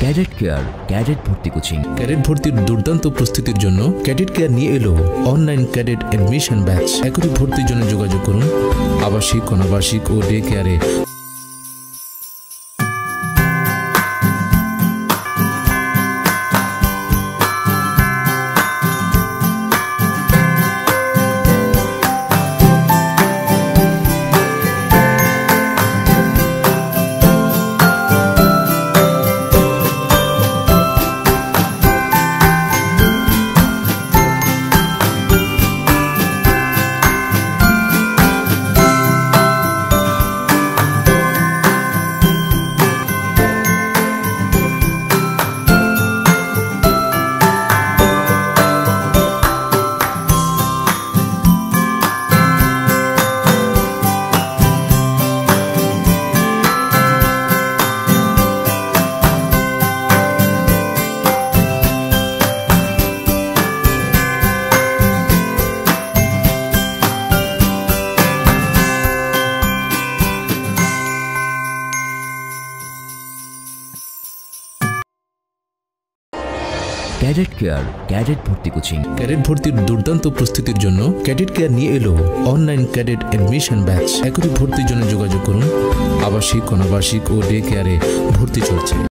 Cadet care cadet ভর্তি coaching. Cadet ভর্তির দুর্দান্ত প্রস্তুতির জন্য ক্যাডেট কেয়ার নিয়ে এলো অনলাইন ক্যাডেট অ্যাডমিশন ব্যাচ। এখনই ভর্তির জন্য যোগাযোগ করুন আবাসিক, অনাবাসিক ও ডে কেয়ারে। ক্যাডেট কেয়ার ক্যাডেট ভর্তি কোচিং। ক্যাডেট ভর্তির দুর্দান্ত প্রস্তুতির জন্য ক্যাডেট কেয়ার নিয়ে এলো অনলাইন ক্যাডেট অ্যাডমিশন ব্যাচ। এখনই ভর্তির জন্য যোগাযোগ করুন আবাসিক, অনাবাসিক ও ডে কেয়ারে। ভর্তি চলছে।